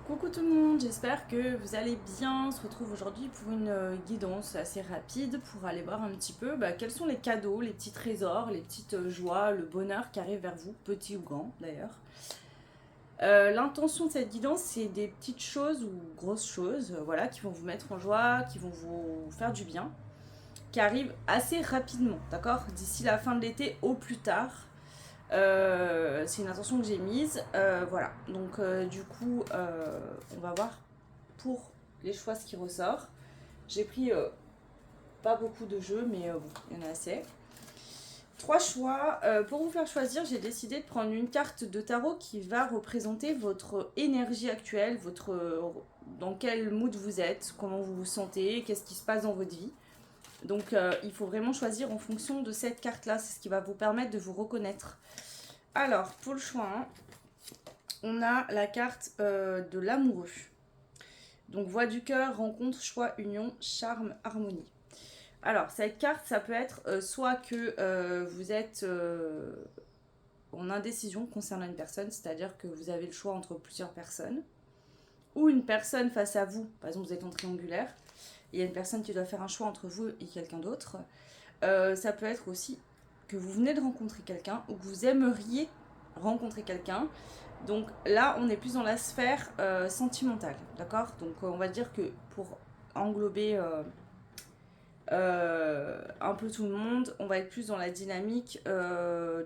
Coucou tout le monde, j'espère que vous allez bien. On se retrouve aujourd'hui pour une guidance assez rapide pour aller voir un petit peu quels sont les cadeaux, les petits trésors, les petites joies, le bonheur qui arrive vers vous, petit ou grand d'ailleurs. L'intention de cette guidance, c'est des petites choses ou grosses choses voilà, qui vont vous mettre en joie, qui vont vous faire du bien, qui arrivent assez rapidement, d'accord? D'ici la fin de l'été au plus tard. C'est une intention que j'ai mise. Voilà. Donc, du coup, on va voir pour les choix ce qui ressort. J'ai pris pas beaucoup de jeux, mais bon, il y en a assez. Trois choix. Pour vous faire choisir, j'ai décidé de prendre une carte de tarot qui va représenter votre énergie actuelle, dans quel mood vous êtes, comment vous vous sentez, qu'est-ce qui se passe dans votre vie. Donc, il faut vraiment choisir en fonction de cette carte-là. C'est ce qui va vous permettre de vous reconnaître. Alors, pour le choix 1, on a la carte de l'amoureux. Donc, voix du cœur, rencontre, choix, union, charme, harmonie. Alors, cette carte, ça peut être soit que vous êtes en indécision concernant une personne, c'est-à-dire que vous avez le choix entre plusieurs personnes, ou une personne face à vous, par exemple, vous êtes en triangulaire, il y a une personne qui doit faire un choix entre vous et quelqu'un d'autre. Ça peut être aussi que vous venez de rencontrer quelqu'un ou que vous aimeriez rencontrer quelqu'un. Donc là, on est plus dans la sphère sentimentale, d'accord? Donc on va dire que pour englober un peu tout le monde, on va être plus dans la dynamique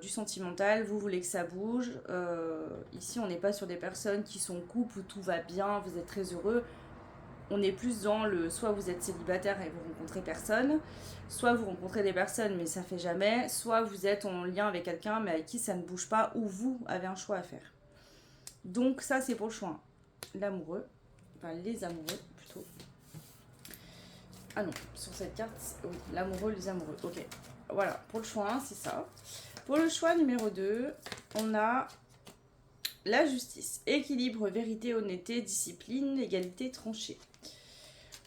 du sentimental. Vous voulez que ça bouge. Ici, on n'est pas sur des personnes qui sont en couple où tout va bien, vous êtes très heureux. On est plus dans le soit vous êtes célibataire et vous rencontrez personne, soit vous rencontrez des personnes mais ça fait jamais, soit vous êtes en lien avec quelqu'un mais avec qui ça ne bouge pas ou vous avez un choix à faire. Donc ça c'est pour le choix 1. L'amoureux, enfin les amoureux plutôt. Ah non, sur cette carte, oui, l'amoureux, les amoureux. Ok, voilà, pour le choix 1 c'est ça. Pour le choix numéro 2, on a la justice. Équilibre, vérité, honnêteté, discipline, égalité, tranchée.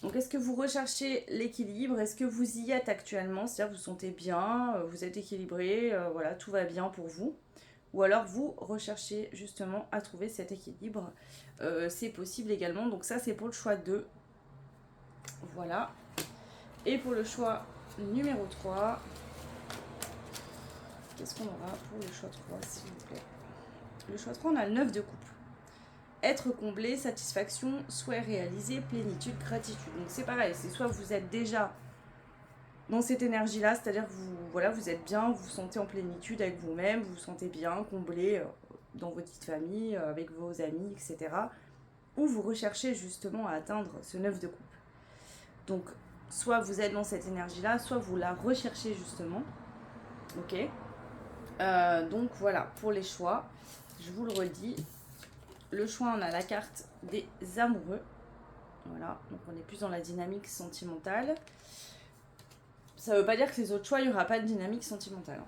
Donc, est-ce que vous recherchez l'équilibre? Est-ce que vous y êtes actuellement? C'est-à-dire que vous sentez bien, vous êtes équilibré, voilà, tout va bien pour vous. Ou alors vous recherchez justement à trouver cet équilibre. C'est possible également. Donc ça, c'est pour le choix 2. Voilà. Et pour le choix numéro 3, qu'est-ce qu'on aura pour le choix 3, s'il vous plaît? Le choix 3, on a le 9 de coupe. Être comblé, satisfaction, souhait réalisé, plénitude, gratitude. Donc c'est pareil, c'est soit vous êtes déjà dans cette énergie-là, c'est-à-dire que vous êtes bien, vous vous sentez en plénitude avec vous-même, vous vous sentez bien, comblé dans votre petite famille, avec vos amis, etc. Ou vous recherchez justement à atteindre ce 9 de coupe. Donc, soit vous êtes dans cette énergie-là, soit vous la recherchez justement. Ok. Donc voilà, pour les choix, je vous le redis. Le choix, on a la carte des amoureux. Voilà, donc on est plus dans la dynamique sentimentale. Ça veut pas dire que les autres choix, il n'y aura pas de dynamique sentimentale.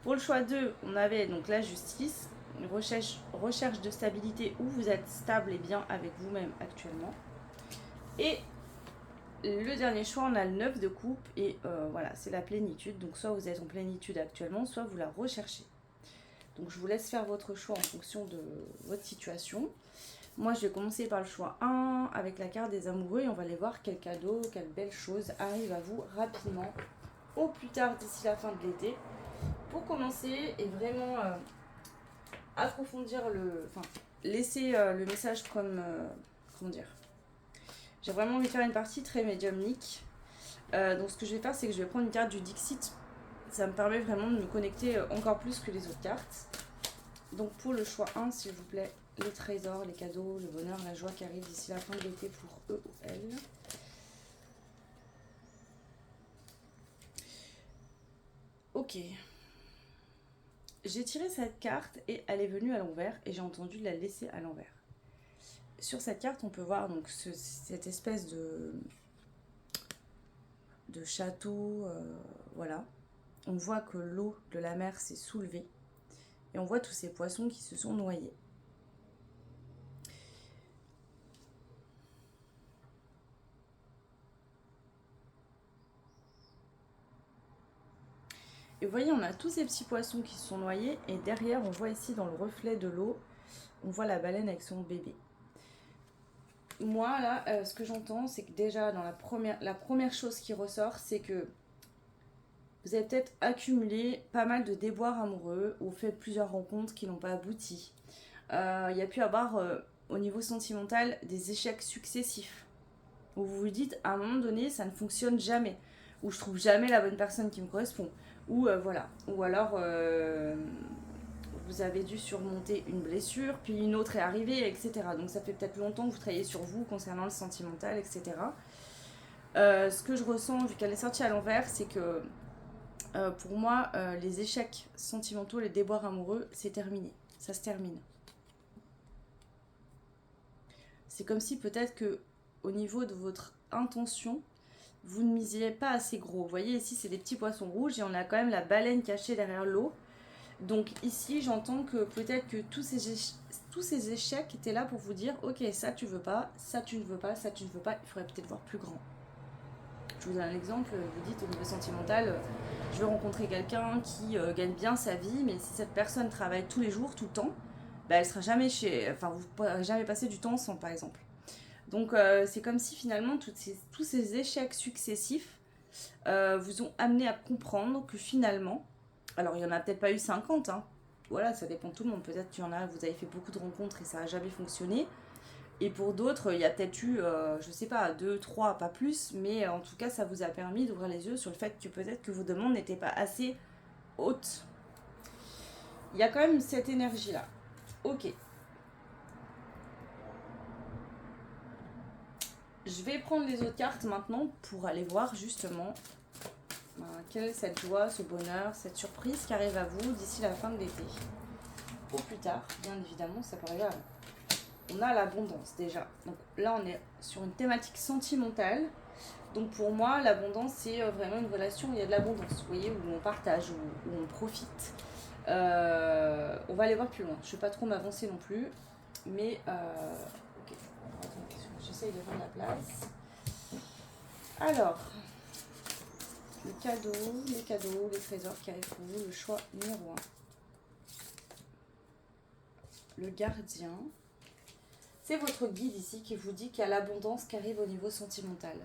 Pour le choix 2, on avait donc la justice, une recherche de stabilité où vous êtes stable et bien avec vous-même actuellement. Et le dernier choix, on a le 9 de coupe et voilà, c'est la plénitude. Donc soit vous êtes en plénitude actuellement, soit vous la recherchez. Donc je vous laisse faire votre choix en fonction de votre situation. Moi, je vais commencer par le choix 1 avec la carte des amoureux et on va aller voir quel cadeau, quelle belle chose arrive à vous rapidement, au plus tard d'ici la fin de l'été, pour commencer et vraiment approfondir enfin, laisser le message comme, comment dire, j'ai vraiment envie de faire une partie très médiumnique. Donc ce que je vais faire, c'est que je vais prendre une carte du Dixit. Ça me permet vraiment de me connecter encore plus que les autres cartes. Donc pour le choix 1, s'il vous plaît, les trésors, les cadeaux, le bonheur, la joie qui arrive d'ici la fin de l'été pour eux ou elles. Ok. J'ai tiré cette carte et elle est venue à l'envers et j'ai entendu la laisser à l'envers. Sur cette carte, on peut voir donc cette espèce de château, voilà. On voit que l'eau de la mer s'est soulevée et on voit tous ces poissons qui se sont noyés. Et vous voyez, on a tous ces petits poissons qui se sont noyés et derrière, on voit ici dans le reflet de l'eau, on voit la baleine avec son bébé. moi, là, ce que j'entends, c'est que déjà, dans la première chose qui ressort, c'est que vous avez peut-être accumulé pas mal de déboires amoureux ou fait plusieurs rencontres qui n'ont pas abouti. Il y a pu avoir, au niveau sentimental, des échecs successifs. Où vous vous dites, à un moment donné, ça ne fonctionne jamais. Ou je trouve jamais la bonne personne qui me correspond. Ou voilà. Ou alors, vous avez dû surmonter une blessure, puis une autre est arrivée, etc. Donc ça fait peut-être longtemps que vous travaillez sur vous concernant le sentimental, etc. Ce que je ressens, vu qu'elle est sortie à l'envers, c'est que pour moi, les échecs sentimentaux, les déboires amoureux, c'est terminé. Ça se termine. C'est comme si peut-être que au niveau de votre intention, vous ne misiez pas assez gros. Vous voyez, ici, c'est des petits poissons rouges et on a quand même la baleine cachée derrière l'eau. Donc ici, j'entends que peut-être que tous ces échecs étaient là pour vous dire, ok, ça tu veux pas, ça tu ne veux pas, ça tu ne veux pas, il faudrait peut-être voir plus grand. Je vous donne un exemple, vous dites au niveau sentimental, je veux rencontrer quelqu'un qui gagne bien sa vie, mais si cette personne travaille tous les jours, tout le temps, bah, elle sera jamais enfin vous ne pourrez jamais passer du temps ensemble par exemple. Donc c'est comme si finalement tous ces échecs successifs vous ont amené à comprendre que finalement, alors il n'y en a peut-être pas eu 50, hein. Voilà, ça dépend de tout le monde. Peut-être qu'il y en a, vous avez fait beaucoup de rencontres et ça n'a jamais fonctionné. Et pour d'autres, il y a peut-être eu, je sais pas, 2, 3, pas plus, mais en tout cas, ça vous a permis d'ouvrir les yeux sur le fait que peut-être que vos demandes n'étaient pas assez hautes. Il y a quand même cette énergie-là. Ok. Je vais prendre les autres cartes maintenant pour aller voir justement quelle est cette joie, ce bonheur, cette surprise qui arrive à vous d'ici la fin de l'été. Ou plus tard, bien évidemment, ça peut arriver avant. On a l'abondance déjà. Donc là, on est sur une thématique sentimentale. Donc pour moi, l'abondance, c'est vraiment une relation où il y a de l'abondance, vous voyez, où on partage, où on profite. On va aller voir plus loin. Je ne vais pas trop m'avancer non plus. Mais, ok, j'essaye de prendre la place. Alors, les cadeaux, les trésors qui arrivent pour vous, le choix numéro 1. Le gardien. C'est votre guide ici qui vous dit qu'il y a l'abondance qui arrive au niveau sentimental.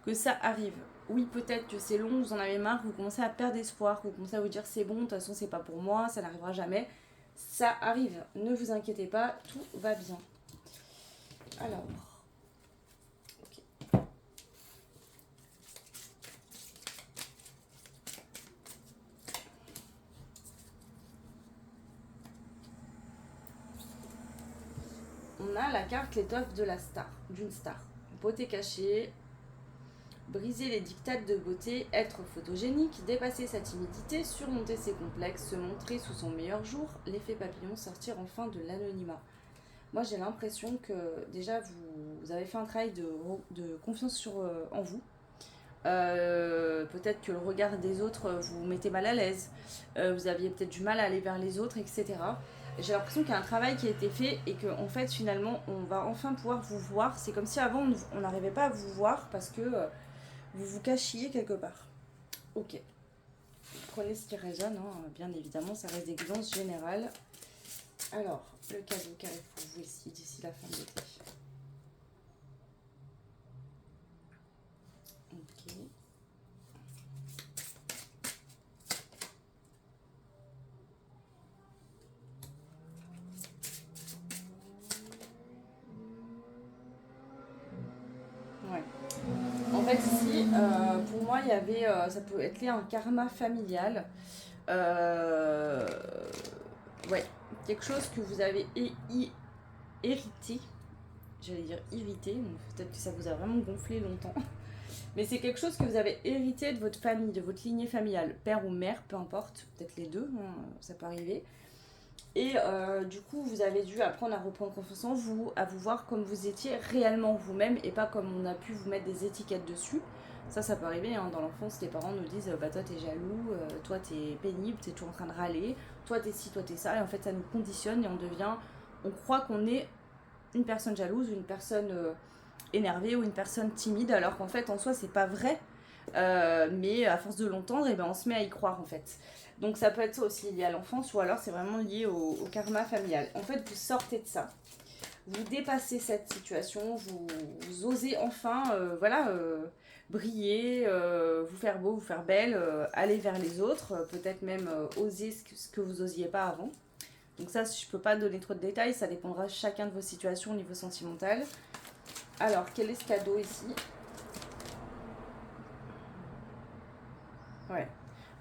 Que ça arrive. Oui, peut-être que c'est long, vous en avez marre, vous commencez à perdre espoir, vous commencez à vous dire c'est bon, de toute façon c'est pas pour moi, ça n'arrivera jamais. Ça arrive, ne vous inquiétez pas, tout va bien. Alors, ok. On a la carte l'étoffe de la star, d'une star. Beauté cachée, briser les dictates de beauté, être photogénique, dépasser sa timidité, surmonter ses complexes, se montrer sous son meilleur jour, l'effet papillon, sortir enfin de l'anonymat. Moi j'ai l'impression que déjà vous avez fait un travail de confiance en vous. Peut-être que le regard des autres vous mettez mal à l'aise, vous aviez peut-être du mal à aller vers les autres, etc. J'ai l'impression qu'il y a un travail qui a été fait et qu'en en fait finalement on va enfin pouvoir vous voir. C'est comme si avant on n'arrivait pas à vous voir parce que vous vous cachiez quelque part. Ok. Prenez ce qui résonne, hein. Bien évidemment, ça reste des guidances générales. Alors, le cadeau qui arrive pour vous ici, d'ici la fin de l'été. Ok. Ouais. En fait, ici, pour moi, il y avait, ça peut être lié à un karma familial. Euh, ouais, quelque chose que vous avez hérité. J'allais dire irrité, donc peut-être que ça vous a vraiment gonflé longtemps. Mais c'est quelque chose que vous avez hérité de votre famille, de votre lignée familiale, père ou mère, peu importe, peut-être les deux, hein, ça peut arriver. Et du coup, vous avez dû apprendre à reprendre confiance en vous, à vous voir comme vous étiez réellement vous-même et pas comme on a pu vous mettre des étiquettes dessus. Ça peut arriver, hein. Dans l'enfance, les parents nous disent bah toi t'es jaloux, toi t'es pénible, t'es toujours en train de râler, toi t'es ci, toi t'es ça. Et en fait, ça nous conditionne et on croit qu'on est une personne jalouse ou une personne énervée ou une personne timide, alors qu'en fait, en soi, c'est pas vrai. Mais à force de l'entendre, et ben, on se met à y croire en fait. Donc ça peut être ça aussi lié à l'enfance ou alors c'est vraiment lié au karma familial. En fait, vous sortez de ça. vous dépassez cette situation, vous osez enfin, briller, vous faire beau, vous faire belle, aller vers les autres, peut-être même oser ce que vous osiez pas avant. Donc ça, je peux pas donner trop de détails, ça dépendra de chacun de vos situations au niveau sentimental. Alors, quel est ce cadeau ici? Ouais.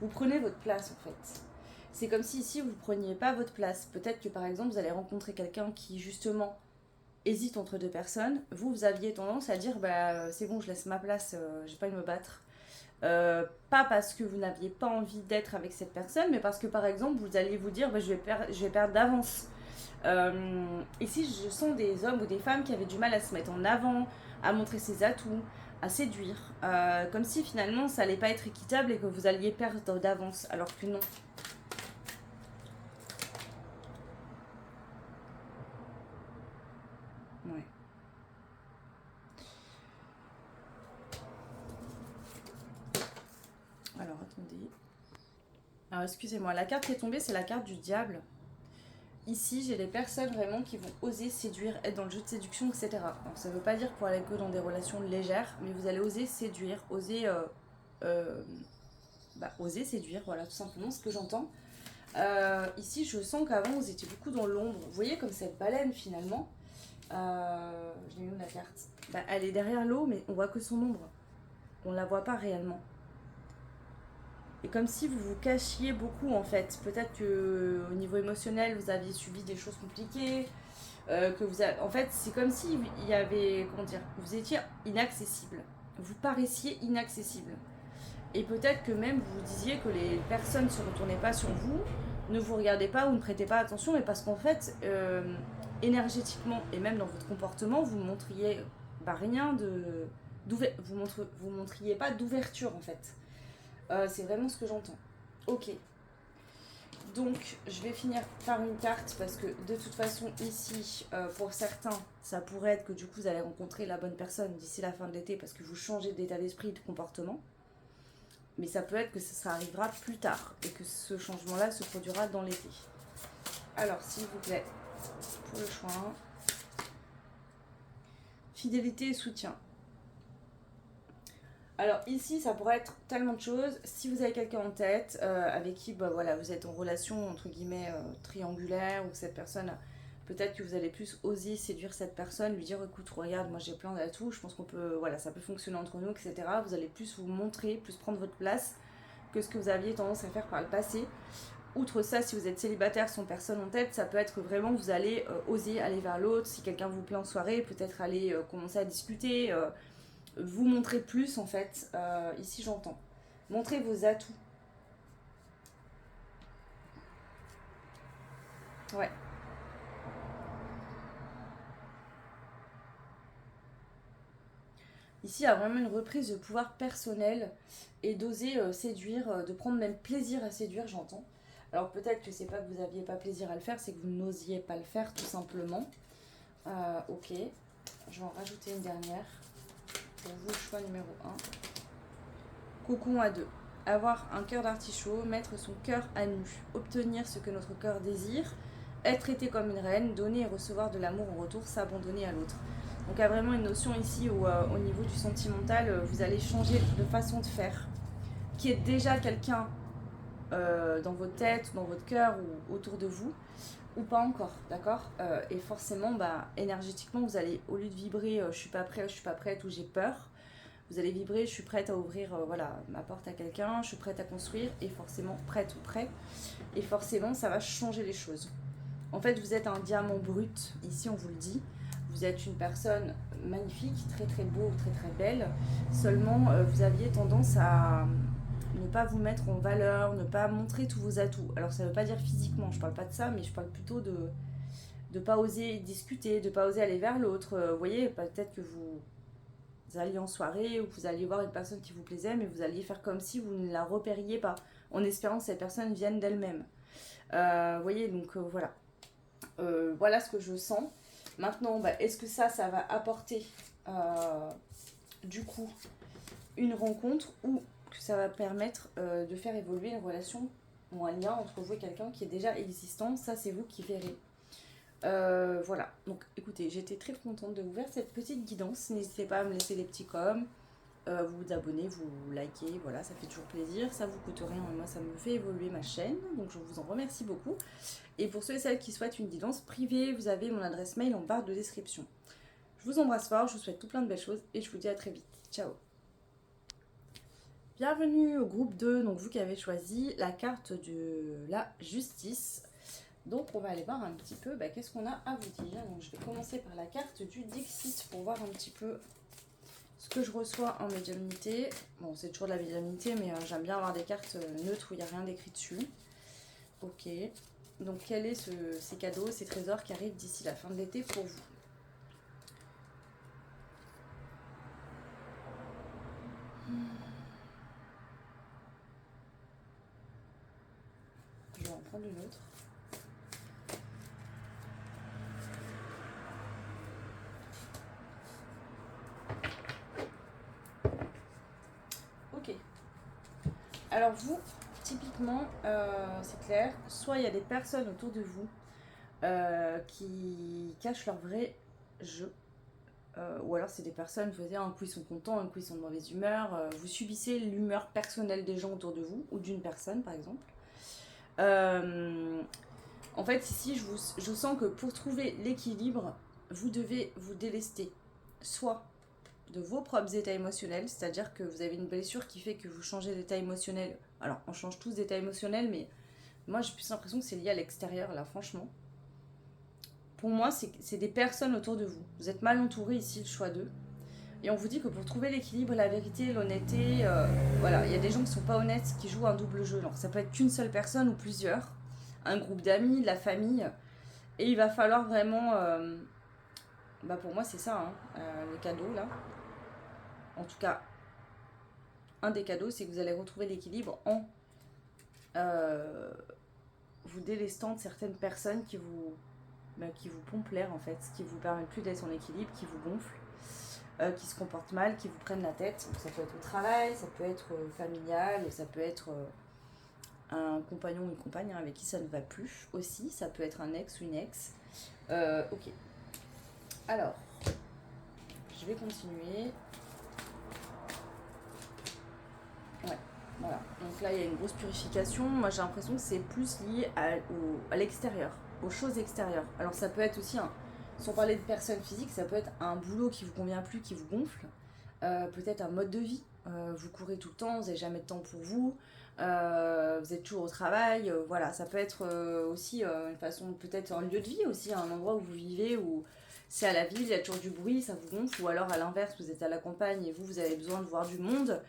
Vous prenez votre place en fait. C'est comme si ici vous ne preniez pas votre place. Peut-être que par exemple vous allez rencontrer quelqu'un qui justement hésite entre deux personnes. Vous aviez tendance à dire bah c'est bon, je laisse ma place, j'ai pas envie de me battre. Pas parce que vous n'aviez pas envie d'être avec cette personne, mais parce que par exemple vous alliez vous dire bah, je vais perdre d'avance. Ici je sens des hommes ou des femmes qui avaient du mal à se mettre en avant, à montrer ses atouts, à séduire, comme si finalement ça allait pas être équitable et que vous alliez perdre d'avance, alors que non. Ouais. Alors attendez. Alors excusez-moi, la carte qui est tombée c'est la carte du diable. Ici, j'ai des personnes vraiment qui vont oser séduire, être dans le jeu de séduction, etc. Alors, ça ne veut pas dire pour aller que dans des relations légères, mais vous allez oser séduire, euh, oser séduire, voilà, tout simplement ce que j'entends. Ici, je sens qu'avant, vous étiez beaucoup dans l'ombre. Vous voyez comme cette baleine, finalement. Je l'ai où la carte? Bah, elle est derrière l'eau, mais on voit que son ombre. On ne la voit pas réellement. Et comme si vous vous cachiez beaucoup en fait. Peut-être que au niveau émotionnel, vous aviez subi des choses compliquées. En fait, c'est comme si il y avait, comment dire, vous étiez inaccessible. Vous paraissiez inaccessible. Et peut-être que même vous disiez que les personnes ne se retournaient pas sur vous, ne vous regardaient pas ou ne prêtaient pas attention, mais parce qu'en fait, énergétiquement et même dans votre comportement, vous montriez rien de. Vous montriez pas d'ouverture en fait. C'est vraiment ce que j'entends. Ok. Donc, je vais finir par une carte parce que de toute façon, ici, pour certains, ça pourrait être que du coup, vous allez rencontrer la bonne personne d'ici la fin de l'été parce que vous changez d'état d'esprit et de comportement. Mais ça peut être que ça arrivera plus tard et que ce changement-là se produira dans l'été. Alors, s'il vous plaît, pour le choix 1, fidélité et soutien. Alors ici, ça pourrait être tellement de choses. Si vous avez quelqu'un en tête avec qui bah, voilà, vous êtes en relation entre guillemets triangulaire ou que cette personne, peut-être que vous allez plus oser séduire cette personne, lui dire écoute, regarde, moi j'ai plein d'atouts, je pense qu'on peut, voilà, ça peut fonctionner entre nous, etc. Vous allez plus vous montrer, plus prendre votre place que ce que vous aviez tendance à faire par le passé. Outre ça, si vous êtes célibataire sans personne en tête, ça peut être vraiment vous allez oser aller vers l'autre. Si quelqu'un vous plaît en soirée, peut-être aller commencer à discuter. Vous montrer plus en fait, ici j'entends. Montrez vos atouts. Ouais. Ici, il y a vraiment une reprise de pouvoir personnel et d'oser séduire, de prendre même plaisir à séduire, j'entends. Alors peut-être que c'est pas que vous n'aviez pas plaisir à le faire, c'est que vous n'osiez pas le faire tout simplement. Ok, je vais en rajouter une dernière. Pour vous, choix numéro 1. Cocon à 2. Avoir un cœur d'artichaut, mettre son cœur à nu, obtenir ce que notre cœur désire, être traité comme une reine, donner et recevoir de l'amour en retour, s'abandonner à l'autre. Donc il y a vraiment une notion ici où au niveau du sentimental, vous allez changer de façon de faire, qui est déjà quelqu'un dans votre tête, dans votre cœur ou autour de vous, ou pas encore, d'accord. Et forcément, bah, énergétiquement, vous allez, au lieu de vibrer je suis pas prêt, je suis pas prête ou j'ai peur, vous allez vibrer, je suis prête à ouvrir voilà, ma porte à quelqu'un, je suis prête à construire, et forcément prête ou prêt, et forcément ça va changer les choses. En fait, vous êtes un diamant brut, ici on vous le dit, vous êtes une personne magnifique, très très beau, très très belle, seulement vous aviez tendance à ne pas vous mettre en valeur, ne pas montrer tous vos atouts. Alors ça ne veut pas dire physiquement, je parle pas de ça, mais je parle plutôt de ne pas oser discuter, de ne pas oser aller vers l'autre. Vous voyez, peut-être que vous alliez en soirée ou que vous alliez voir une personne qui vous plaisait, mais vous alliez faire comme si vous ne la repériez pas, en espérant que cette personne vienne d'elle-même. Vous voyez, donc voilà. Voilà ce que je sens. Maintenant, bah, est-ce que ça va apporter du coup une rencontre ou que ça va permettre de faire évoluer une relation ou un lien entre vous et quelqu'un qui est déjà existant? Ça, c'est vous qui verrez. Voilà, donc écoutez, j'étais très contente de vous faire cette petite guidance. N'hésitez pas à me laisser des petits coms, vous abonner, vous liker, voilà, ça fait toujours plaisir. Ça vous coûte rien, et moi ça me fait évoluer ma chaîne, donc je vous en remercie beaucoup. Et pour ceux et celles qui souhaitent une guidance privée, vous avez mon adresse mail en barre de description. Je vous embrasse fort, je vous souhaite tout plein de belles choses et je vous dis à très vite. Ciao. Bienvenue au groupe 2, donc vous qui avez choisi la carte de la justice. Donc on va aller voir un petit peu qu'est-ce qu'on a à vous dire. Donc je vais commencer par la carte du Dixit pour voir un petit peu ce que je reçois en médiumnité. Bon, c'est toujours de la médiumnité, mais j'aime bien avoir des cartes neutres où il n'y a rien d'écrit dessus. Ok. Donc quel est ces cadeaux, ces trésors qui arrivent d'ici la fin de l'été pour vous? Je vais en prendre une autre. Ok. Alors vous, typiquement, c'est clair, soit il y a des personnes autour de vous qui cachent leur vrai jeu. Ou alors c'est des personnes, vous voyez, un coup ils sont contents, un coup ils sont de mauvaise humeur. Vous subissez l'humeur personnelle des gens autour de vous, ou d'une personne par exemple. En fait ici je sens que pour trouver l'équilibre, vous devez vous délester soit de vos propres états émotionnels, c'est-à-dire que vous avez une blessure qui fait que vous changez d'état émotionnel. Alors on change tous d'état émotionnel, mais moi j'ai plus l'impression que c'est lié à l'extérieur là, franchement. Pour moi, c'est des personnes autour de vous. Vous êtes mal entouré ici, le choix d'eux. Et on vous dit que pour trouver l'équilibre, la vérité, l'honnêteté, voilà, il y a des gens qui sont pas honnêtes, qui jouent un double jeu. Alors ça peut être qu'une seule personne ou plusieurs, un groupe d'amis, de la famille. Et il va falloir vraiment, pour moi c'est ça, le cadeau là. En tout cas, un des cadeaux, c'est que vous allez retrouver l'équilibre en euh, vous délestant de certaines personnes qui vous pompent l'air en fait, qui vous permettent plus d'être en équilibre, qui vous gonflent. Qui se comportent mal, qui vous prennent la tête. Donc ça peut être au travail, ça peut être familial, ça peut être un compagnon ou une compagne avec qui ça ne va plus aussi. Ça peut être un ex ou une ex. Ok. Alors, je vais continuer. Ouais, voilà. Donc là, il y a une grosse purification. Moi, j'ai l'impression que c'est plus lié à l'extérieur, aux choses extérieures. Alors ça peut être aussi sans parler de personnes physiques, ça peut être un boulot qui vous convient plus, qui vous gonfle. Peut-être un mode de vie. Vous courez tout le temps, vous n'avez jamais de temps pour vous. Vous êtes toujours au travail. Voilà, ça peut être aussi une façon, peut-être un lieu de vie aussi, un endroit où vous vivez, où c'est à la ville, il y a toujours du bruit, ça vous gonfle. Ou alors à l'inverse, vous êtes à la campagne et vous avez besoin de voir du monde.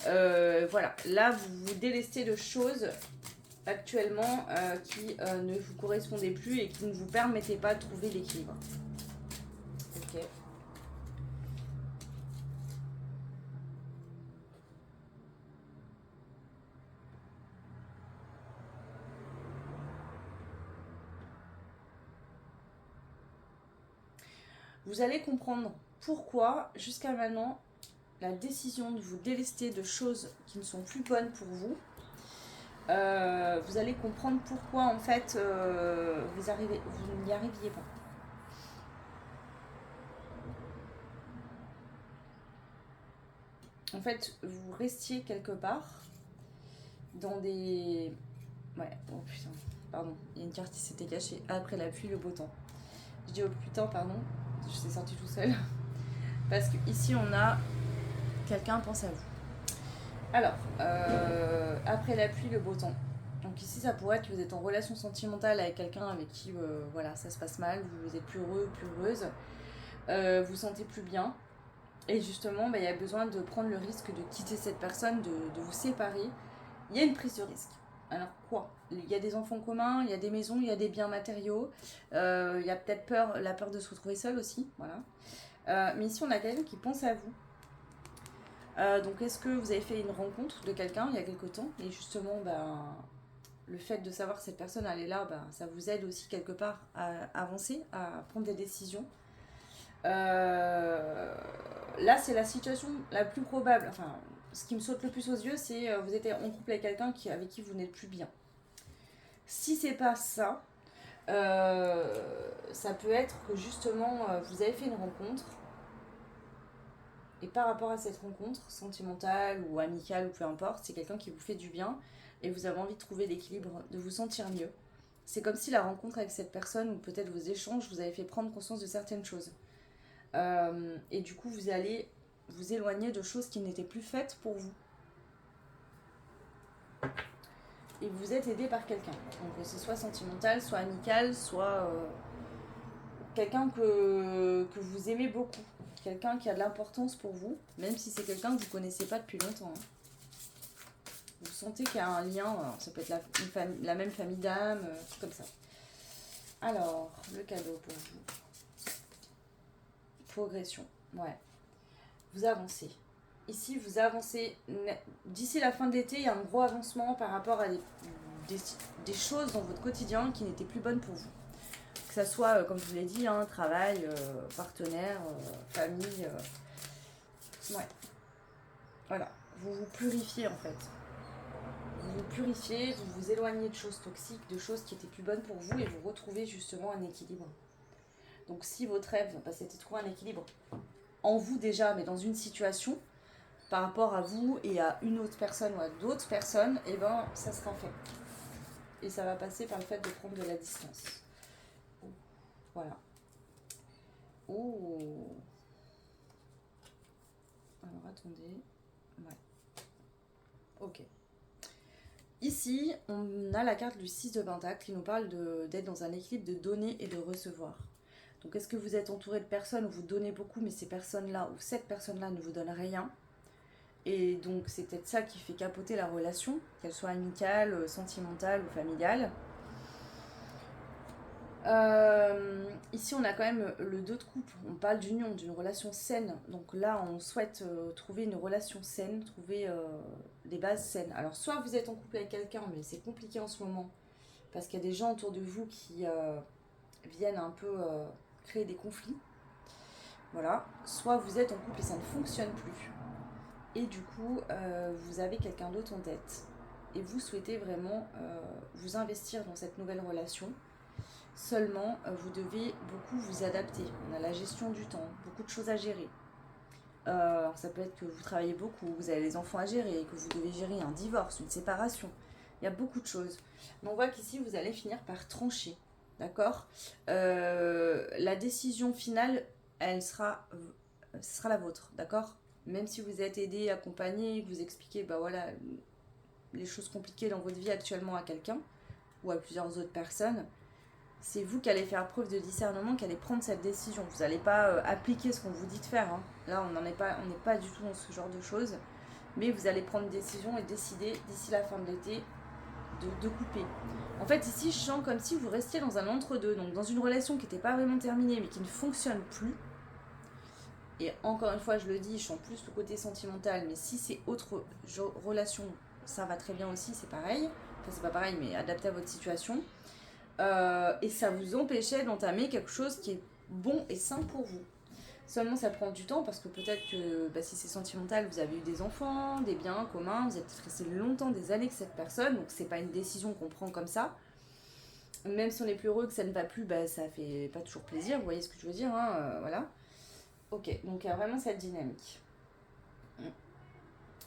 Voilà, là vous vous délestez de choses actuellement qui ne vous correspondaient plus et qui ne vous permettaient pas de trouver l'équilibre. Ok. Vous allez comprendre pourquoi, jusqu'à maintenant, la décision de vous délester de choses qui ne sont plus bonnes pour vous, vous allez comprendre pourquoi, en fait, vous n'y arriviez pas. En fait, vous restiez quelque part dans des... Ouais, oh putain, pardon, il y a une carte qui s'était cachée après la pluie, le beau temps. Je dis oh putain, pardon, je suis sortie tout seul. Parce que ici on a quelqu'un pense à vous. Alors, après la pluie, le beau temps. Donc ici, ça pourrait être que vous êtes en relation sentimentale avec quelqu'un avec qui, voilà, ça se passe mal, vous êtes plus heureux, plus heureuse, vous vous sentez plus bien. Et justement, il y a besoin de prendre le risque de quitter cette personne, de vous séparer. Il y a une prise de risque. Alors quoi? Il y a des enfants communs, il y a des maisons, il y a des biens matériaux, il y a peut-être la peur de se retrouver seul aussi, voilà. Mais ici, on a quelqu'un qui pense à vous. Donc est-ce que vous avez fait une rencontre de quelqu'un il y a quelque temps et justement le fait de savoir que cette personne elle est là, ça vous aide aussi quelque part à avancer, à prendre des décisions. Là c'est la situation la plus probable, enfin ce qui me saute le plus aux yeux c'est vous êtes en couple avec quelqu'un avec qui vous n'êtes plus bien. Si c'est pas ça, Ça peut être que justement, vous avez fait une rencontre, et par rapport à cette rencontre, sentimentale ou amicale ou peu importe, c'est quelqu'un qui vous fait du bien, et vous avez envie de trouver l'équilibre, de vous sentir mieux. C'est comme si la rencontre avec cette personne, ou peut-être vos échanges, vous avez fait prendre conscience de certaines choses. Et du coup, vous allez vous éloigner de choses qui n'étaient plus faites pour vous. Et vous êtes aidé par quelqu'un. Donc c'est soit sentimental, soit amical, soit quelqu'un que vous aimez beaucoup. Quelqu'un qui a de l'importance pour vous, même si c'est quelqu'un que vous ne connaissez pas depuis longtemps. Hein. Vous sentez qu'il y a un lien, alors ça peut être la même famille d'âme, tout comme ça. Alors, le cadeau pour vous. Progression, ouais. Vous avancez. Ici, vous avancez. D'ici la fin de l'été, il y a un gros avancement par rapport à des choses dans votre quotidien qui n'étaient plus bonnes pour vous. Que ça soit, comme je vous l'ai dit, hein, travail, partenaire, famille. Ouais. Voilà. Vous vous purifiez en fait. Vous vous purifiez, vous vous éloignez de choses toxiques, de choses qui étaient plus bonnes pour vous et vous retrouvez justement un équilibre. Donc si votre rêve, c'était de trouver un équilibre en vous déjà, mais dans une situation, par rapport à vous et à une autre personne ou à d'autres personnes, et ben ça sera fait. Et ça va passer par le fait de prendre de la distance. Voilà. Oh. Alors attendez. Ouais. Ok. Ici, on a la carte du 6 de Pentacle qui nous parle d'être dans un équilibre de donner et de recevoir. Donc est-ce que vous êtes entouré de personnes où vous donnez beaucoup, mais ces personnes-là ou cette personne-là ne vous donne rien? Et donc c'est peut-être ça qui fait capoter la relation, qu'elle soit amicale, sentimentale ou familiale. Ici on a quand même le 2 de coupe, on parle d'union, d'une relation saine. Donc là on souhaite trouver une relation saine, trouver des bases saines. Alors soit vous êtes en couple avec quelqu'un, mais c'est compliqué en ce moment, parce qu'il y a des gens autour de vous qui viennent un peu créer des conflits. Voilà. Soit vous êtes en couple et ça ne fonctionne plus. Et du coup, vous avez quelqu'un d'autre en tête. Et vous souhaitez vraiment vous investir dans cette nouvelle relation. Seulement, vous devez beaucoup vous adapter. On a la gestion du temps, beaucoup de choses à gérer. Ça peut être que vous travaillez beaucoup, vous avez les enfants à gérer, que vous devez gérer un divorce, une séparation. Il y a beaucoup de choses. Mais on voit qu'ici, vous allez finir par trancher. D'accord. La décision finale, ce sera la vôtre. D'accord. Même si vous êtes aidé, accompagné, que vous expliquez voilà, les choses compliquées dans votre vie actuellement à quelqu'un ou à plusieurs autres personnes, c'est vous qui allez faire preuve de discernement, qui allez prendre cette décision. Vous n'allez pas appliquer ce qu'on vous dit de faire. Hein. Là, on n'est pas du tout dans ce genre de choses. Mais vous allez prendre une décision et décider d'ici la fin de l'été de couper. En fait, ici, je sens comme si vous restiez dans un entre-deux, donc dans une relation qui n'était pas vraiment terminée, mais qui ne fonctionne plus. Et encore une fois, je le dis, je sens plus le côté sentimental, mais si c'est autre relation, ça va très bien aussi, c'est pareil. Enfin, c'est pas pareil, mais adapté à votre situation. Et ça vous empêchait d'entamer quelque chose qui est bon et sain pour vous. Seulement, ça prend du temps parce que peut-être que si c'est sentimental, vous avez eu des enfants, des biens communs, vous êtes resté longtemps, des années avec cette personne, donc c'est pas une décision qu'on prend comme ça. Même si on est plus heureux que ça ne va plus, ça fait pas toujours plaisir, vous voyez ce que je veux dire, hein, voilà. Ok, donc il y a vraiment cette dynamique.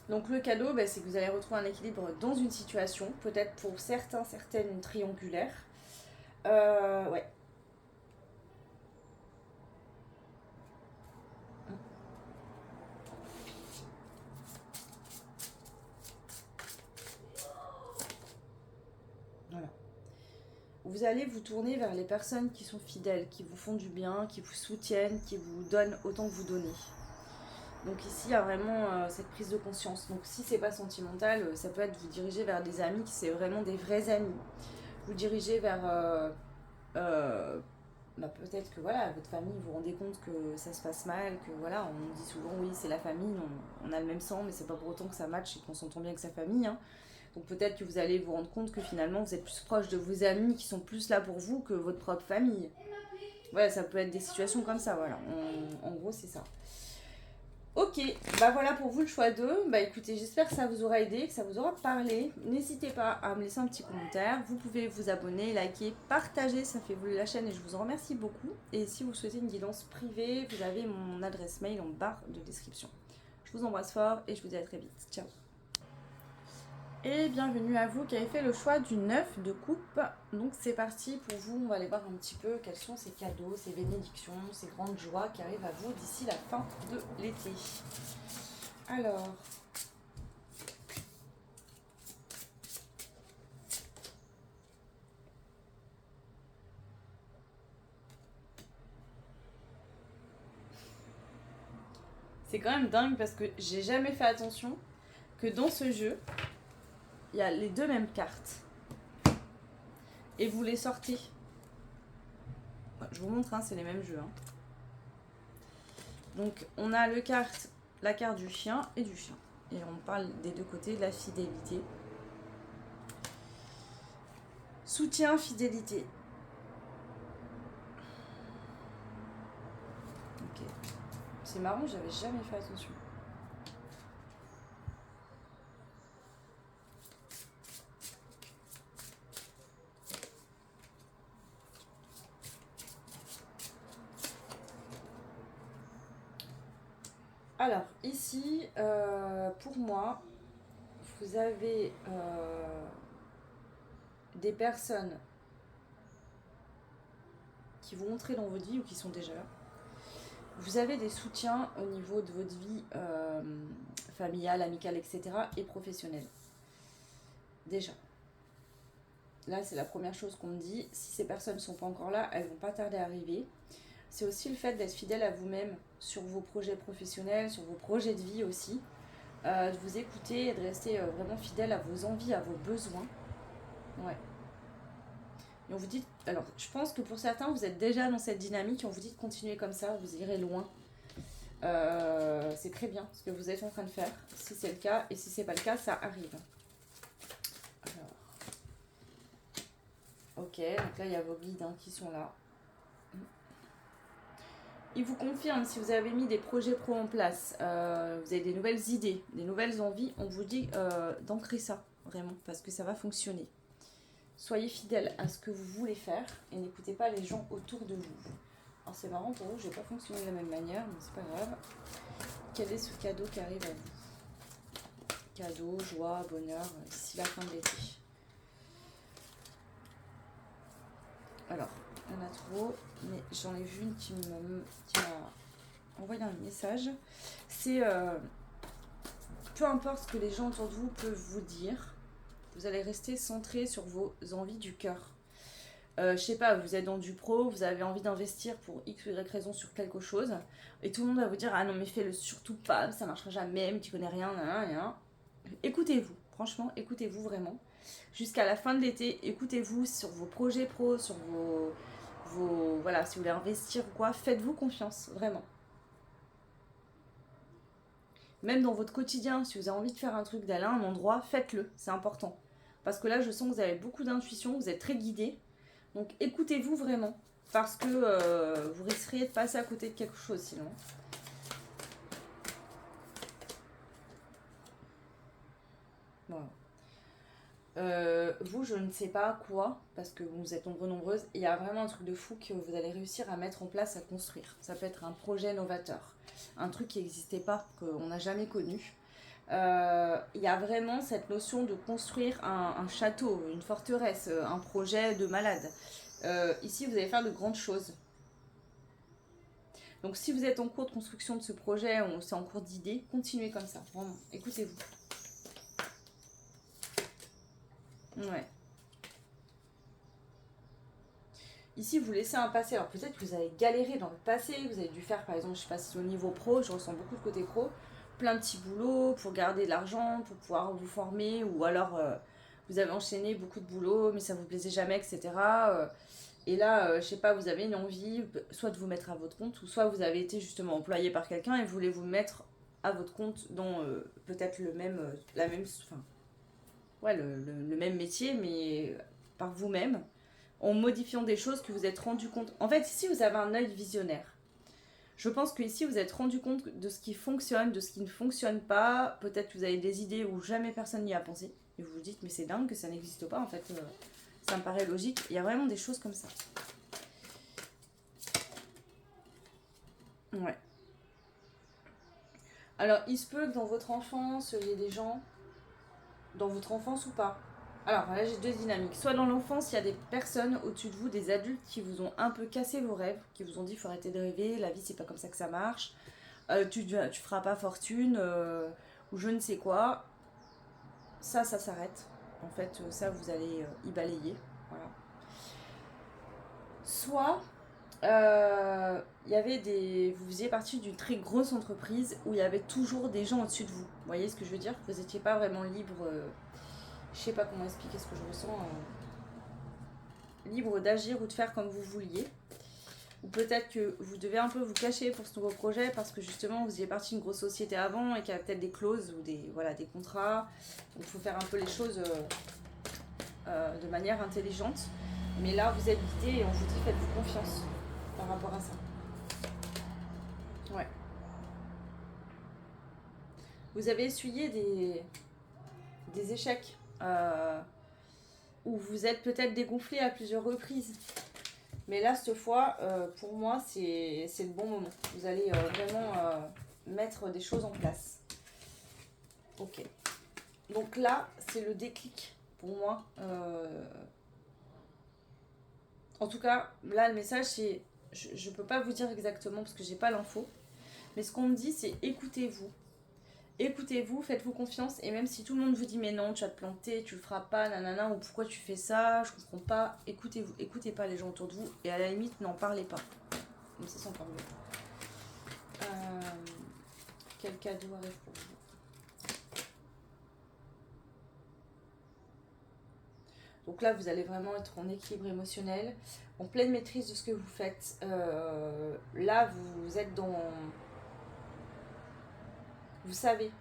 Donc le cadeau, c'est que vous allez retrouver un équilibre dans une situation, peut-être pour certaines triangulaire. Ouais. Voilà. Vous allez vous tourner vers les personnes qui sont fidèles, qui vous font du bien, qui vous soutiennent, qui vous donnent autant que vous donnez. Donc ici, il y a vraiment cette prise de conscience. Donc si c'est pas sentimental, ça peut être vous diriger vers des amis qui c'est vraiment des vrais amis. Vous dirigez vers peut-être que voilà, votre famille, vous vous rendez compte que ça se passe mal, que voilà, on dit souvent oui, c'est la famille, on a le même sang, mais c'est pas pour autant que ça matche et qu'on s'entend bien avec sa famille. Hein. Donc peut-être que vous allez vous rendre compte que finalement vous êtes plus proche de vos amis qui sont plus là pour vous que votre propre famille. Voilà, ça peut être des situations comme ça, voilà. En gros, c'est ça. Ok, bah voilà pour vous le choix 2. Bah écoutez, j'espère que ça vous aura aidé, que ça vous aura parlé. N'hésitez pas à me laisser un petit commentaire. Vous pouvez vous abonner, liker, partager, ça fait évoluer la chaîne et je vous en remercie beaucoup. Et si vous souhaitez une guidance privée, vous avez mon adresse mail en barre de description. Je vous embrasse fort et je vous dis à très vite. Ciao. Et bienvenue à vous qui avez fait le choix du 9 de coupe. Donc c'est parti pour vous, on va aller voir un petit peu quels sont ces cadeaux, ces bénédictions, ces grandes joies qui arrivent à vous d'ici la fin de l'été. Alors, c'est quand même dingue parce que j'ai jamais fait attention que dans ce jeu, il y a les deux mêmes cartes. Et vous les sortez. Je vous montre, hein, c'est les mêmes jeux. Hein. Donc on a la carte du chien et du chien. Et on parle des deux côtés de la fidélité. Soutien, fidélité. Ok. C'est marrant, j'avais jamais fait attention. Alors, ici, pour moi, vous avez des personnes qui vont entrer dans votre vie ou qui sont déjà là. Vous avez des soutiens au niveau de votre vie familiale, amicale, etc. et professionnelle. Déjà. Là, c'est la première chose qu'on me dit. Si ces personnes ne sont pas encore là, elles ne vont pas tarder à arriver. C'est aussi le fait d'être fidèle à vous-même sur vos projets professionnels, sur vos projets de vie aussi. De vous écouter et de rester vraiment fidèle à vos envies, à vos besoins. Ouais. Et on vous dit, alors je pense que pour certains, vous êtes déjà dans cette dynamique et on vous dit de continuer comme ça, vous irez loin. C'est très bien ce que vous êtes en train de faire, si c'est le cas, et si c'est pas le cas, ça arrive. Alors. Ok, donc là il y a vos guides qui sont là. Ils vous confirment si vous avez mis des projets pro en place, vous avez des nouvelles idées, des nouvelles envies, on vous dit d'ancrer ça, vraiment, parce que ça va fonctionner. Soyez fidèle à ce que vous voulez faire et n'écoutez pas les gens autour de vous. Alors c'est marrant pour vous, je n'ai pas fonctionné de la même manière, mais c'est pas grave. Quel est ce cadeau qui arrive à vous? Cadeau, joie, bonheur, d'ici la fin de l'été. Alors, il y en a trop, mais j'en ai vu une qui m'a envoyé un message. C'est peu importe ce que les gens autour de vous peuvent vous dire, vous allez rester centré sur vos envies du cœur. Je sais pas, vous êtes dans du pro, vous avez envie d'investir pour X ou Y raison sur quelque chose, et tout le monde va vous dire ah non mais fais-le surtout pas, ça marchera jamais, mais tu connais rien, nan. Écoutez-vous, franchement, écoutez-vous vraiment. Jusqu'à la fin de l'été, écoutez-vous sur vos projets pro, sur voilà, si vous voulez investir ou quoi, faites-vous confiance, vraiment. Même dans votre quotidien, si vous avez envie de faire un truc, d'aller à un endroit, faites-le, c'est important. Parce que là, je sens que vous avez beaucoup d'intuition, vous êtes très guidé. Donc écoutez-vous vraiment, parce que vous risqueriez de passer à côté de quelque chose sinon. Voilà. Vous, je ne sais pas quoi, parce que vous êtes nombreuses, il y a vraiment un truc de fou que vous allez réussir à mettre en place, à construire. Ça peut être un projet novateur, un truc qui n'existait pas, qu'on n'a jamais connu. Il y a vraiment cette notion de construire un château, une forteresse, un projet de malade. Ici, vous allez faire de grandes choses. Donc si vous êtes en cours de construction de ce projet ou c'est en cours d'idée, continuez comme ça, vraiment, écoutez-vous. Ouais. Ici, vous laissez un passé. Alors peut-être que vous avez galéré dans le passé, vous avez dû faire par exemple, je sais pas si au niveau pro, je ressens beaucoup de côté pro, plein de petits boulots pour garder de l'argent, pour pouvoir vous former, ou alors vous avez enchaîné beaucoup de boulots, mais ça vous plaisait jamais, etc. Et là, je sais pas, vous avez une envie, soit de vous mettre à votre compte, ou soit vous avez été justement employé par quelqu'un et vous voulez vous mettre à votre compte dans peut-être le même, enfin, ouais, le même métier, mais par vous-même, en modifiant des choses que vous êtes rendu compte. En fait, ici, vous avez un œil visionnaire. Je pense que ici vous êtes rendu compte de ce qui fonctionne, de ce qui ne fonctionne pas. Peut-être que vous avez des idées où jamais personne n'y a pensé. Et vous vous dites, mais c'est dingue que ça n'existe pas en fait. Ça me paraît logique. Il y a vraiment des choses comme ça. Ouais. Alors, il se peut que dans votre enfance, il y ait des gens, dans votre enfance ou pas. Alors là, j'ai deux dynamiques. Soit dans l'enfance, il y a des personnes au-dessus de vous, des adultes qui vous ont un peu cassé vos rêves, qui vous ont dit, il faut arrêter de rêver, la vie, c'est pas comme ça que ça marche. Tu feras pas fortune, ou je ne sais quoi. Ça s'arrête. En fait, ça, vous allez y balayer. Voilà. Soit il y avait vous faisiez partie d'une très grosse entreprise où il y avait toujours des gens au-dessus de vous. Vous voyez ce que je veux dire? Vous n'étiez pas vraiment libre. Je sais pas comment expliquer ce que je ressens. Libre d'agir ou de faire comme vous vouliez. Ou peut-être que vous devez un peu vous cacher pour ce nouveau projet parce que justement vous faisiez partie d'une grosse société avant et qu'il y a peut-être des clauses ou des contrats. Donc il faut faire un peu les choses de manière intelligente. Mais là vous êtes guidé et on vous dit faites-vous confiance par rapport à ça. Ouais. Vous avez essuyé des échecs où vous êtes peut-être dégonflé à plusieurs reprises. Mais là, cette fois, pour moi, c'est le bon moment. Vous allez vraiment mettre des choses en place. Ok. Donc là, c'est le déclic pour moi. En tout cas, là, le message, c'est... Je ne peux pas vous dire exactement parce que j'ai pas l'info. Mais ce qu'on me dit, c'est écoutez-vous. Écoutez-vous, faites-vous confiance. Et même si tout le monde vous dit mais non, tu vas te planter, tu le feras pas, nanana, ou pourquoi tu fais ça, je comprends pas. Écoutez-vous, écoutez pas les gens autour de vous. Et à la limite, n'en parlez pas. Comme ça, c'est encore mieux. Quel cadeau arrive pour vous? Donc là, vous allez vraiment être en équilibre émotionnel, en pleine maîtrise de ce que vous faites. Là, vous êtes dans... Vous savez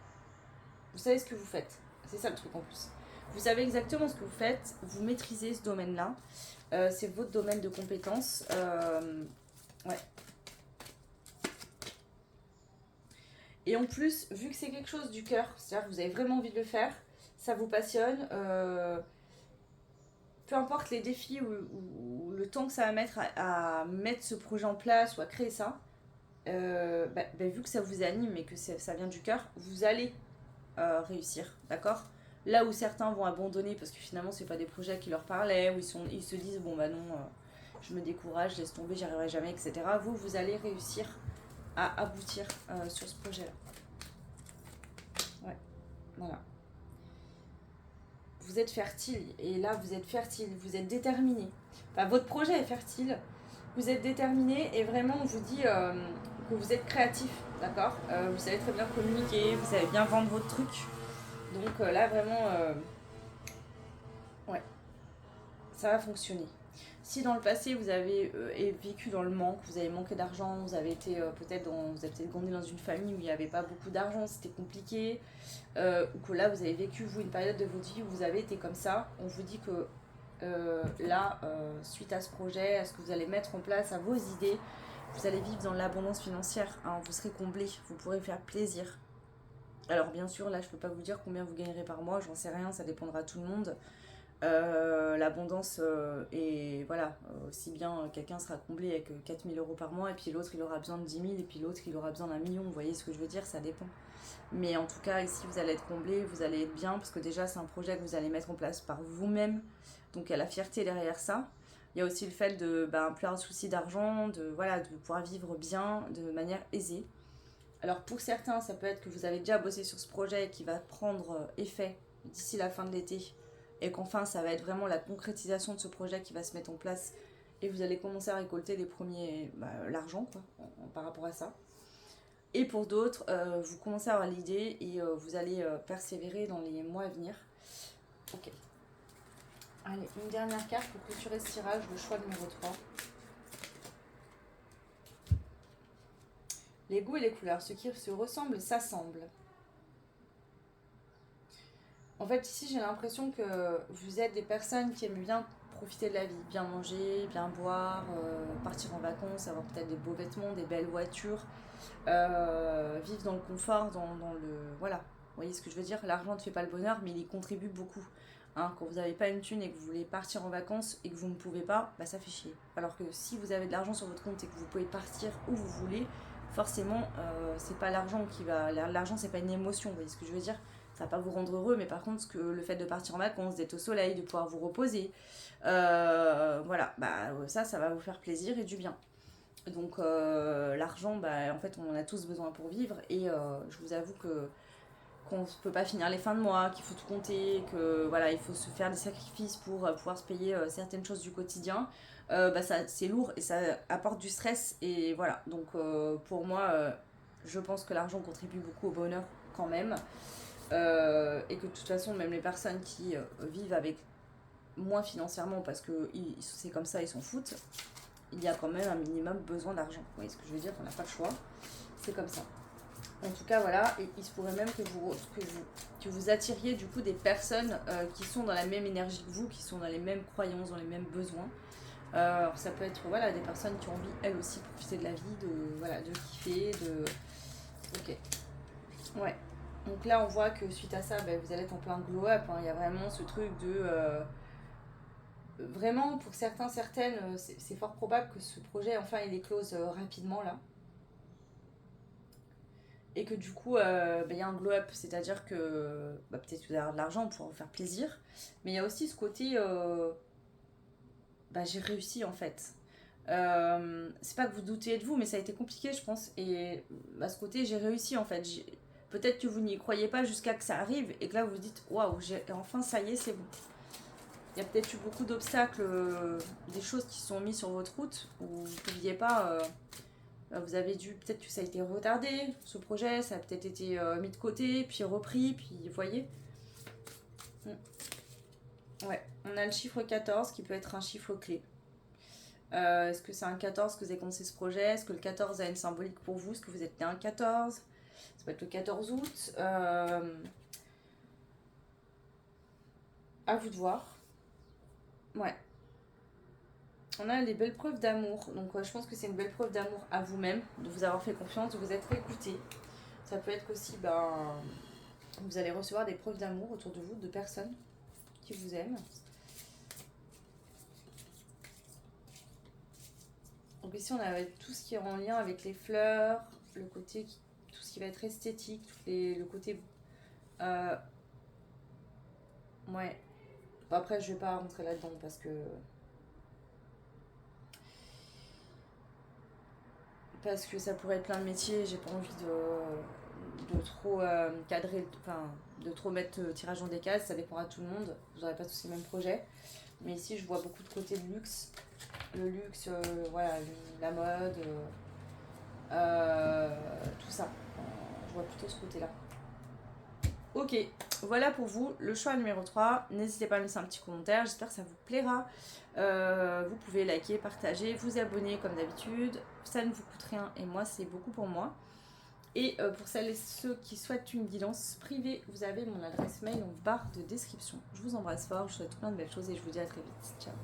ce que vous faites. C'est ça le truc en plus. Vous savez exactement ce que vous faites, vous maîtrisez ce domaine-là. C'est votre domaine de compétence. Ouais. Et en plus, vu que c'est quelque chose du cœur, c'est-à-dire que vous avez vraiment envie de le faire, ça vous passionne, peu importe les défis ou le temps que ça va mettre à mettre ce projet en place ou à créer ça, vu que ça vous anime et que ça vient du cœur, vous allez réussir, d'accord? Là où certains vont abandonner parce que finalement c'est pas des projets qui leur parlaient, où ils se disent bon bah non, je me décourage, laisse tomber, j'y arriverai jamais, etc. Vous allez réussir à aboutir sur ce projet-là. Ouais, voilà. Vous êtes fertile, et là vous êtes fertile, vous êtes déterminé. Enfin, votre projet est fertile, vous êtes déterminé et vraiment on vous dit que vous êtes créatif, d'accord? Vous savez très bien communiquer, vous savez bien vendre votre truc. Donc là vraiment, ouais, ça va fonctionner. Si dans le passé vous avez vécu dans le manque, vous avez manqué d'argent, vous avez été vous avez peut-être grandi dans une famille où il n'y avait pas beaucoup d'argent, c'était compliqué, ou que là vous avez vécu vous une période de votre vie où vous avez été comme ça, on vous dit que là, suite à ce projet, à ce que vous allez mettre en place, à vos idées, vous allez vivre dans l'abondance financière, hein, vous serez comblé, vous pourrez faire plaisir. Alors bien sûr, là je peux pas vous dire combien vous gagnerez par mois, j'en sais rien, ça dépendra de tout le monde. L'abondance et voilà, aussi bien quelqu'un sera comblé avec 4 000 € par mois et puis l'autre il aura besoin de 10 000 et puis l'autre il aura besoin d'1 million, vous voyez ce que je veux dire, ça dépend. Mais en tout cas ici vous allez être comblé, vous allez être bien parce que déjà c'est un projet que vous allez mettre en place par vous-même, donc il y a la fierté derrière ça. Il y a aussi le fait de plus avoir de soucis d'argent, de pouvoir vivre bien de manière aisée. Alors pour certains ça peut être que vous avez déjà bossé sur ce projet qui va prendre effet d'ici la fin de l'été et qu'enfin ça va être vraiment la concrétisation de ce projet qui va se mettre en place et vous allez commencer à récolter les premiers l'argent quoi par rapport à ça. Et pour d'autres, vous commencez à avoir l'idée et vous allez persévérer dans les mois à venir. Ok. Allez, une dernière carte pour clôturer ce tirage, le choix numéro 3. Les goûts et les couleurs, ce qui se ressemble s'assemble. En fait, ici, j'ai l'impression que vous êtes des personnes qui aiment bien profiter de la vie, bien manger, bien boire, partir en vacances, avoir peut-être des beaux vêtements, des belles voitures, vivre dans le confort, dans le... Voilà, vous voyez ce que je veux dire? L'argent ne fait pas le bonheur, mais il y contribue beaucoup. Hein, quand vous n'avez pas une thune et que vous voulez partir en vacances et que vous ne pouvez pas, bah ça fait chier. Alors que si vous avez de l'argent sur votre compte et que vous pouvez partir où vous voulez, forcément, c'est pas l'argent qui va... L'argent, c'est pas une émotion, vous voyez ce que je veux dire? Ça va pas vous rendre heureux, mais par contre, le fait de partir en vacances, d'être au soleil, de pouvoir vous reposer, voilà, bah ça va vous faire plaisir et du bien. Donc l'argent, bah, en fait, on en a tous besoin pour vivre et je vous avoue que qu'on ne peut pas finir les fins de mois, qu'il faut tout compter, que voilà, il faut se faire des sacrifices pour pouvoir se payer certaines choses du quotidien, bah ça c'est lourd et ça apporte du stress et voilà. Donc pour moi, je pense que l'argent contribue beaucoup au bonheur quand même. Et que de toute façon, même les personnes qui vivent avec moins financièrement parce que c'est comme ça, ils s'en foutent, il y a quand même un minimum besoin d'argent. Vous voyez ce que je veux dire? On n'a pas le choix. C'est comme ça. En tout cas, voilà, et il se pourrait même que vous attiriez du coup des personnes qui sont dans la même énergie que vous, qui sont dans les mêmes croyances, dans les mêmes besoins. Alors ça peut être voilà, des personnes qui ont envie, elles aussi, de profiter de la vie, de kiffer, de... Ok. Ouais. Donc là, on voit que suite à ça, bah, vous allez être en plein glow-up. Hein. Il y a vraiment ce truc de... vraiment, pour certains, certaines, c'est fort probable que ce projet, enfin, il éclose rapidement là. Et que du coup, bah, y a un glow-up, c'est-à-dire que bah, peut-être que vous avez de l'argent pour vous faire plaisir, mais il y a aussi ce côté, bah, j'ai réussi en fait. C'est pas que vous doutiez de vous, mais ça a été compliqué, je pense. Et à ce côté, j'ai réussi en fait. Peut-être que vous n'y croyez pas jusqu'à que ça arrive et que là vous vous dites waouh, enfin ça y est, c'est bon. Il y a peut-être eu beaucoup d'obstacles, des choses qui se sont mises sur votre route où vous ne pouviez pas. Vous avez dû, peut-être que ça a été retardé, ce projet, ça a peut-être été mis de côté, puis repris, puis vous voyez. Ouais, on a le chiffre 14 qui peut être un chiffre clé. Est-ce que c'est un 14 que vous avez commencé ce projet? Est-ce que le 14 a une symbolique pour vous? Est-ce que vous êtes né un 14? Ça peut être le 14 août. À vous de voir. Ouais. On a les belles preuves d'amour. Donc je pense que c'est une belle preuve d'amour à vous-même, de vous avoir fait confiance, de vous être écouté. Ça peut être aussi, vous allez recevoir des preuves d'amour autour de vous, de personnes qui vous aiment. Donc ici on a tout ce qui est en lien avec les fleurs, le côté, tout ce qui va être esthétique, le côté... ouais. Bon, après je vais pas rentrer là-dedans parce que ça pourrait être plein de métiers, j'ai pas envie de trop cadrer, enfin de trop mettre tirage dans des cases, ça dépendra de tout le monde, vous n'aurez pas tous les mêmes projets. Mais ici je vois beaucoup de côté de luxe, le luxe, voilà, la mode, tout ça. Je vois plutôt ce côté-là. Ok, voilà pour vous le choix numéro 3. N'hésitez pas à me laisser un petit commentaire, j'espère que ça vous plaira. Vous pouvez liker, partager, vous abonner comme d'habitude. Ça ne vous coûte rien et moi, c'est beaucoup pour moi. Et pour celles et ceux qui souhaitent une guidance privée, vous avez mon adresse mail en barre de description. Je vous embrasse fort, je vous souhaite plein de belles choses et je vous dis à très vite. Ciao.